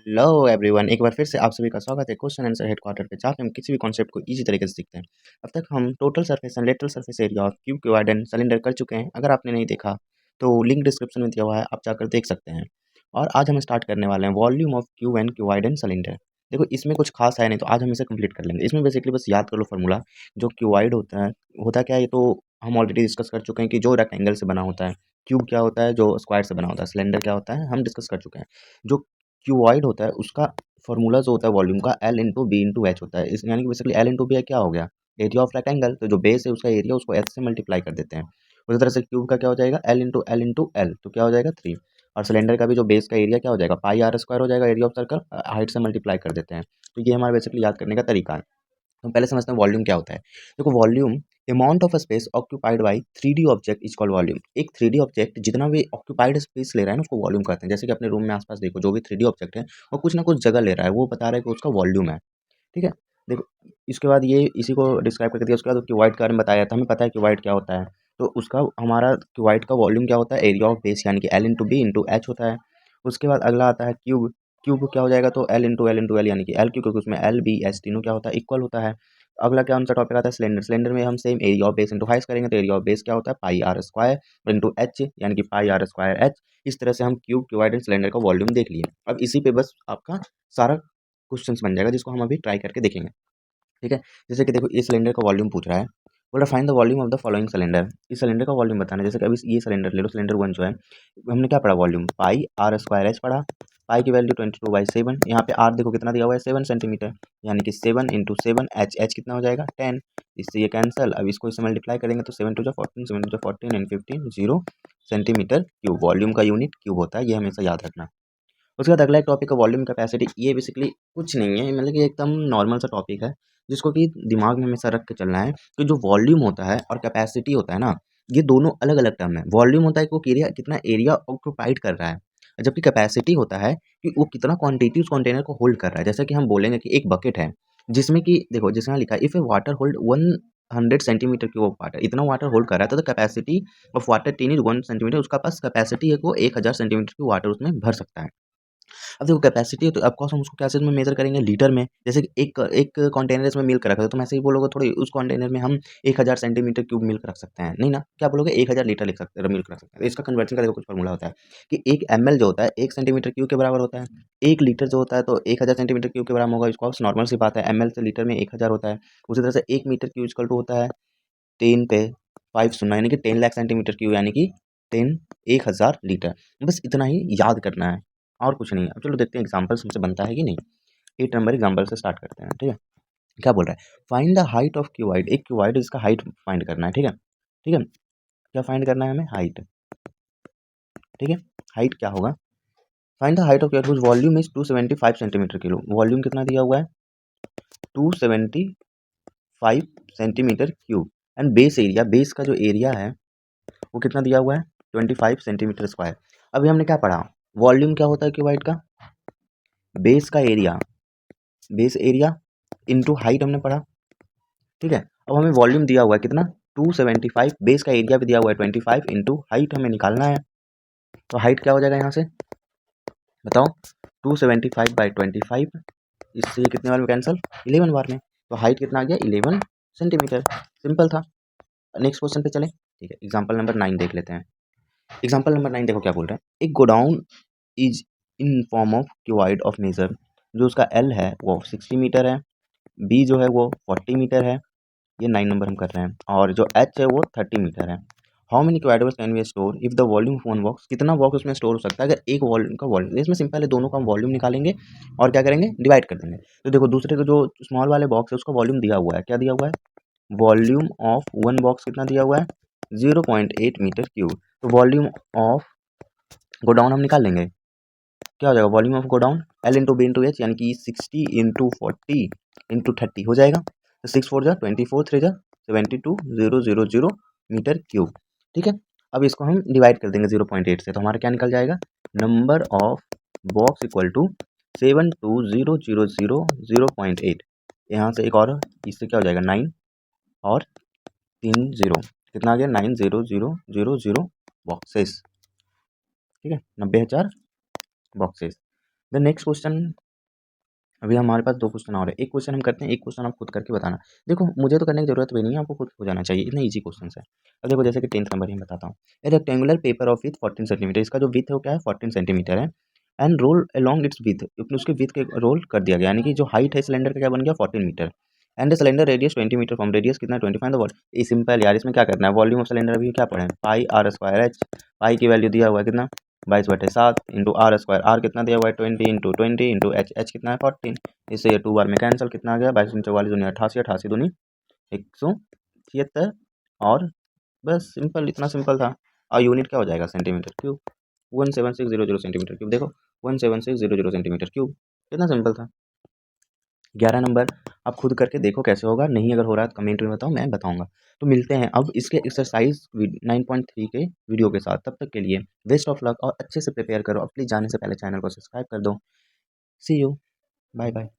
Hello everyone, एक बार फिर से आप सभी का स्वागत है क्वेश्चन आंसर हेडक्वार्टर पे, जहाँ पे हम किसी भी कॉन्सेप्ट को इजी तरीके से सीखते हैं। अब तक हम total surface and lateral surface area of cube, cuboid and cylinder कर चुके हैं। अगर आपने नहीं देखा तो लिंक डिस्क्रिप्शन में दिया हुआ है, आप जाकर देख सकते हैं। और आज हम स्टार्ट करने वाले हैं volume of cube and cuboid and cylinder. देखो, इसमें कुछ खास है नहीं, तो आज हम इसे कंप्लीट कर लेंगे। इसमें बेसिकली बस याद कर लो फॉर्मूला। जो क्यूबॉइड होता क्या है, ये तो हम ऑलरेडी डिस्कस कर चुके हैं कि जो रेक्टेंगल से बना होता है। क्यूब क्या होता है, जो स्क्वायर से बना होता है। सिलेंडर क्या होता है, हम डिस्कस कर चुके हैं। जो क्यूबॉइड होता है उसका फॉर्मूला जो होता है वॉल्यूम का, L into B into H होता है। इस यानी कि बेसिकली एल इंटू बी क्या हो गया, एरिया ऑफ रेक्टेंगल। तो जो बेस है उसका एरिया, उसको एच से मल्टीप्लाई कर देते हैं। उसी तरह से क्यूब का क्या हो जाएगा, एल इंटू एल, तो क्या हो जाएगा 3। और सिलेंडर का भी जो बेस का एरिया क्या हो जाएगा, पाई आर स्क्वायर हो जाएगा, एरिया ऑफ सर्कल, हाइट से मल्टीप्लाई कर देते हैं। तो ये हमारा बेसिकली याद करने का तरीका है। तो पहले समझते हैं वॉल्यूम क्या होता है। देखो, volume amount of space occupied by 3D object is called volume. एक 3D ऑब्जेक्ट जितना भी ऑक्यूपाइड स्पेस ले रहा है ना, उसको वॉल्यूम कहते हैं। जैसे कि अपने रूम में आसपास देखो, जो भी 3D ऑब्जेक्ट है वो कुछ ना कुछ जगह ले रहा है, वो बता रहा है कि उसका वॉल्यूम है। ठीक है। देखो, इसके बाद ये इसी को डिस्क्राइब करके दिया। उसके बाद क्यूबॉइड के बारे में बताया था, हमें पता है क्यूबॉइड क्या होता है। तो उसका हमारा क्यूबॉइड का वॉल्यूम क्या होता है, एरिया ऑफ बेस, यानी कि L into B into H होता है। उसके बाद अगला आता है क्यूब। क्यूब क्या हो जाएगा, तो एल इंटू एल, यानी कि एल क्यू, क्योंकि उसमें एल बी एच तीनों क्या होता है, इक्वल होता है। अगला क्या सा टॉपिक आता है, सिलेंडर। सिलेंडर में हम same area of base into height करेंगे, तो एरिया ऑफ बेस क्या होता है, pi are square into H, यानी कि पाई आर स्क्वायर एच। इस तरह से हम क्यूब, क्यूबॉइड एंड सिलेंडर का वॉल्यूम देख लिए। अब इसी पे बस आपका सारा क्वेश्चंस बन जाएगा, जिसको हम अभी ट्राई करके देखेंगे। ठीक है। जैसे कि देखो, ये सिलेंडर का वॉल्यूम पूछ रहा है। बोल रहा find the volume of the following cylinder. इस सिलेंडर का वॉल्यूम बताना है। जैसे कि अभी ये सिलेंडर ले लो, सिलेंडर 1 जो है, हमने क्या पढ़ा, volume pi are square H पढ़ा। पाई की वैल्यू 22/7। यहाँ पे आर देखो कितना दिया हुआ है, 7 सेंटीमीटर, यानी कि 7 इंटू 7, एच कितना हो जाएगा 10। इससे ये कैंसिल। अब इसको इससे मल्टीप्लाई करेंगे तो 7 2 14, 7 2 14 एंड 15 0 सेंटीमीटर क्यूब। वॉल्यूम का यूनिट क्यूब होता है, ये हमेशा याद रखना। उसके बाद अगला एक टॉपिक है वॉल्यूम कैपेसिटी। ये बेसिकली कुछ नहीं है, मतलब कि एकदम नॉर्मल सा टॉपिक है, जिसको कि दिमाग में हमेशा रख के चलना है कि जो वॉल्यूम होता है और कैपेसिटी होता है ना, ये दोनों अलग अलग टर्म है। वॉल्यूम होता है कि वो एरिया, कितना एरिया ऑक्यूपाइड कर रहा है, जबकि कैपेसिटी होता है कि वो कितना क्वांटिटी उस कंटेनर को होल्ड कर रहा है। जैसे कि हम बोलेंगे कि एक बकेट है, जिसमें कि देखो, जिसमें लिखा है if A water hold 100 centimetre cube of water, इतना वाटर होल्ड कर रहा है, तो the capacity of water tin is 1 centimetre. उसका पास कैपेसिटी है कि वो 1000 सेंटीमीटर की वाटर उसमें भर सकता है। अब देखो, कैपेसिटी है तो ऑफकोर्स हम उसको क्या चीज़ में मेजर करेंगे, लीटर में। जैसे कि एक एक कंटेनर इसमें मिल्क रखा है, तो ऐसे ही बोलोगे थोड़ी उस कंटेनर में हम 1000 सेंटीमीटर क्यूब मिल्क रख सकते हैं, नहीं ना। क्या बोलोगे, 1000 लीटर लिख सकते, मिल्क रख सकते हैं। तो इसका कन्वर्जन का देखो कुछ फॉर्मूला होता है कि 1 ml जो होता है 1 सेंटीमीटर क्यूब के बराबर होता है। 1 लीटर जो होता है तो 1000 सेंटीमीटर क्यूब के बराबर होगा। इसको नॉर्मल सी बात है, ml से लीटर में 1000 होता है। उसी तरह से 1 मीटर क्यूब इक्वल टू होता है 10 पे 5 सुनना, यानी कि 10 लाख सेंटीमीटर क्यूब, यानी कि 10,000 लीटर। बस इतना ही याद करना है, और कुछ नहीं है। अब चलो देखते हैं एग्जाम्पल्स हमसे बनता है कि नहीं। 8 नंबर एग्जाम्पल से स्टार्ट करते हैं। ठीक है। क्या बोल रहा है, find the height of cuboid. एक क्यूबाइड, इसका हाइट फाइंड करना है। ठीक है। ठीक है। क्या फाइंड करना है हमें, हाइट। ठीक है। हाइट क्या होगा, find the height of cuboid volume is 275 centimetre kilo. Volume कितना दिया हुआ है, 275 centimetre cube. And base area, base का जो एरिया है वो कितना दिया हुआ है, 25 सेंटीमीटर स्क्वायर। अभी हमने क्या पढ़ा, वॉल्यूम क्या होता है क्यूबाइड का, बेस का area, base area into height हमने पढ़ा। ठीक है। अब हमें वॉल्यूम दिया हुआ है कितना, 275, बेस का एरिया भी दिया हुआ है 25 इंटू हाइट हमें निकालना है। तो हाइट क्या हो जाएगा यहाँ से, बताओ, 275/25, इससे ये कितने बार में कैंसिल, 11 बार में। तो हाइट कितना आ गया, 11 सेंटीमीटर। सिंपल था। नेक्स्ट क्वेश्चन पे चले। ठीक है, एग्जाम्पल नंबर 9 देख लेते हैं। एग्जाम्पल नंबर 9 देखो क्या बोल रहा है, एक godown is in form of cuboid of measure. जो उसका एल है वो 60 मीटर है, बी जो है वो 40 मीटर है, ये 9 नंबर हम कर रहे हैं, और जो एच है वो 30 मीटर है। How many cuboids can we store if the volume of one box, कितना बॉक्स उसमें स्टोर हो सकता है अगर एक वॉल्यूम का वॉल्यूम। इसमें सिंपल है, दोनों का हम वॉल्यूम निकालेंगे और क्या करेंगे, डिवाइड कर देंगे। तो देखो, दूसरे का जो स्मॉल वाले बॉक्स है उसका वॉल्यूम दिया हुआ है, क्या दिया हुआ है, वॉल्यूम ऑफ वन बॉक्स कितना दिया हुआ है, 0.8 मीटर क्यूब। तो वॉल्यूम ऑफ गोडाउन हम निकाल लेंगे, क्या हो जाएगा, volume of godown L into B into H, यानी कि 60 इंटू 40 इंटू 30 हो जाएगा। तो 6 4 जा 24, 3 जा 72, 000 मीटर क्यूब। ठीक है। अब इसको हम डिवाइड कर देंगे 0.8 से, तो हमारा क्या निकल जाएगा, number of box equal to 72000 0.8। यहाँ से एक और, इससे क्या हो जाएगा 9 और 3 0, कितना आ गया, 90000 बॉक्सेस। ठीक है, 90,000 बॉक्सेस। द नेक्स्ट क्वेश्चन, अभी हमारे पास 2 क्वेश्चन और है। एक क्वेश्चन हम करते हैं, एक क्वेश्चन आप खुद करके बताना। देखो मुझे तो करने की ज़रूरत भी नहीं है, आपको खुद हो जाना चाहिए, इतने ईज़ी क्वेश्चन्स हैं। अब देखो जैसे कि 10th नंबर ही मैं बताता हूँ। ए rectangular paper of width 14 centimetre, इसका जो विड्थ है वो क्या है 14 सेंटीमीटर है and roll along its width, क्योंकि उसके विड्थ के रोल कर दिया गया, यानी कि जो हाइट है सिलेंडर का क्या बन गया 14 metre and the cylinder radius 20 metre from radius कितना 25 द वॉल। ये सिंपल यार, इसमें क्या करना है, वॉल्यूम ऑफ सिलेंडर अभी क्या पढ़े पाई आर स्क्वायर एच। पाई की वैल्यू दिया हुआ है कितना 22/7 इंटू आर स्क्वायर, आर कितना दिया हुआ है 20 इंटू 20 इंटू एच, एच कितना है 14। इससे ये 2 बार में कैंसिल, कितना आ गया 22 दूनी 88, 88 दूनी 176 और बस सिंपल, इतना सिंपल था। और यूनिट क्या हो जाएगा सेंटीमीटर क्यूब, 17600 सेंटीमीटर क्यूब। देखो 17600 सेंटीमीटर क्यूब, कितना सिंपल था। 11 नंबर आप खुद करके देखो कैसे होगा, नहीं अगर हो रहा है तो कमेंट में बताओ, मैं बताऊंगा। तो मिलते हैं अब इसके एक्सरसाइज 9.3 के वीडियो के साथ, तब तक के लिए बेस्ट ऑफ लक और अच्छे से प्रिपेयर करो। अब प्लीज़ जाने से पहले चैनल को सब्सक्राइब कर दो। सी यू, बाय बाय।